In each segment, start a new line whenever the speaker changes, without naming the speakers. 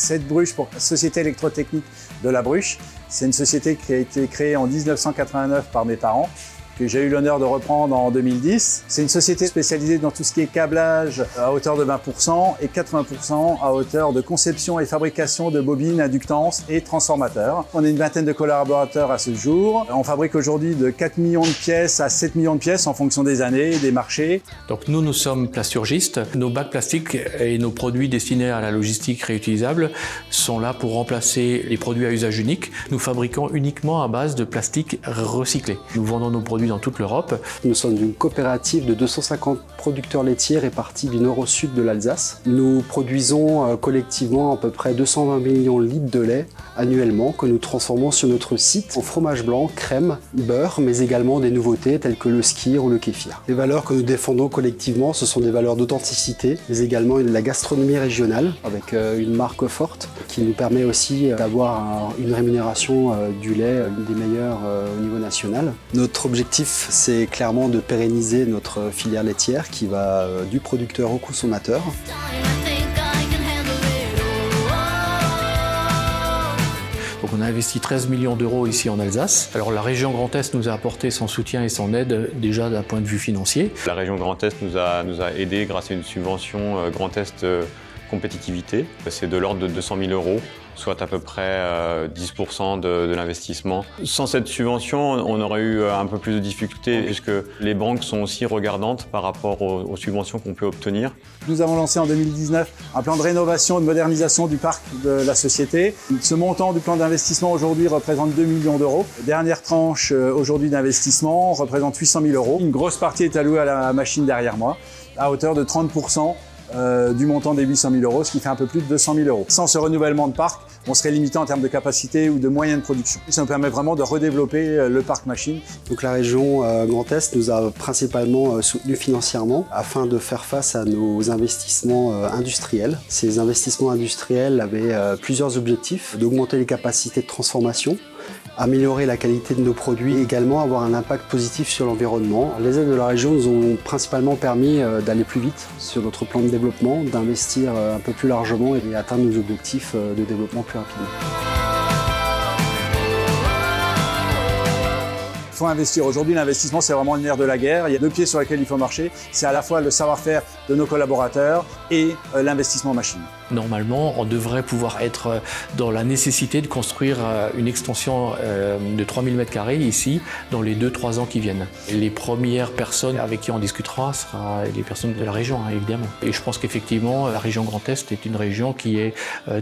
cette bruche pour la Société électrotechnique de la Bruche. C'est une société qui a été créée en 1989 par mes parents, que j'ai eu l'honneur de reprendre en 2010. C'est une société spécialisée dans tout ce qui est câblage à hauteur de 20% et 80% à hauteur de conception et fabrication de bobines, inductances et transformateurs. On est une vingtaine de collaborateurs à ce jour. On fabrique aujourd'hui de 4 millions de pièces à 7 millions de pièces en fonction des années, des marchés.
Donc nous sommes plasturgistes. Nos bacs plastiques et nos produits destinés à la logistique réutilisable sont là pour remplacer les produits à usage unique. Nous fabriquons uniquement à base de plastique recyclé. Nous vendons nos produits dans toute l'Europe.
Nous sommes une coopérative de 250 producteurs laitiers répartis du nord au sud de l'Alsace. Nous produisons collectivement à peu près 220 millions de litres de lait annuellement que nous transformons sur notre site en fromage blanc, crème, beurre, mais également des nouveautés telles que le skyr ou le kéfir. Les valeurs que nous défendons collectivement, ce sont des valeurs d'authenticité, mais également de la gastronomie régionale avec une marque forte qui nous permet aussi d'avoir une rémunération du lait une des meilleures au niveau national. Notre objectif, c'est clairement de pérenniser notre filière laitière qui va du producteur au consommateur.
Donc on a investi 13 millions d'euros ici en Alsace. Alors la région Grand Est nous a apporté son soutien et son aide déjà d'un point de vue financier.
La région Grand Est nous a aidés grâce à une subvention Grand Est compétitivité. C'est de l'ordre de 200 000 euros, soit à peu près 10% de l'investissement. Sans cette subvention, on aurait eu un peu plus de difficultés puisque les banques sont aussi regardantes par rapport aux subventions qu'on peut obtenir.
Nous avons lancé en 2019 un plan de rénovation et de modernisation du parc de la société. Ce montant du plan d'investissement aujourd'hui représente 2 millions d'euros. Dernière tranche aujourd'hui d'investissement représente 800 000 euros. Une grosse partie est allouée à la machine derrière moi, à hauteur de 30%. Du montant des 800 000 euros, ce qui fait un peu plus de 200 000 euros. Sans ce renouvellement de parc, on serait limité en termes de capacité ou de moyens de production. Ça nous permet vraiment de redévelopper le parc machine.
Donc la région Grand Est nous a principalement soutenus financièrement afin de faire face à nos investissements industriels. Ces investissements industriels avaient plusieurs objectifs: d'augmenter les capacités de transformation, améliorer la qualité de nos produits, également avoir un impact positif sur l'environnement. Les aides de la région nous ont principalement permis d'aller plus vite sur notre plan de développement, d'investir un peu plus largement et atteindre nos objectifs de développement plus rapidement.
Il faut investir. Aujourd'hui, l'investissement, c'est vraiment le nerf de la guerre. Il y a deux pieds sur lesquels il faut marcher. C'est à la fois le savoir-faire de nos collaborateurs et l'investissement machine.
Normalement, on devrait pouvoir être dans la nécessité de construire une extension de 3000 m² ici dans les 2-3 ans qui viennent. Les premières personnes avec qui on discutera seront les personnes de la région, hein, évidemment. Et je pense qu'effectivement, la région Grand Est est une région qui est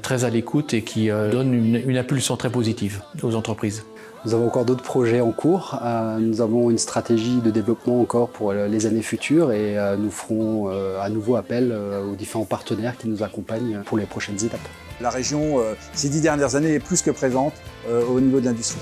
très à l'écoute et qui donne une impulsion très positive aux entreprises.
Nous avons encore d'autres projets en cours. Nous avons une stratégie de développement encore pour les années futures et nous ferons à nouveau appel aux différents partenaires qui nous accompagnent pour les prochaines étapes.
La région, ces 10 dernières années, est plus que présente au niveau de l'industrie.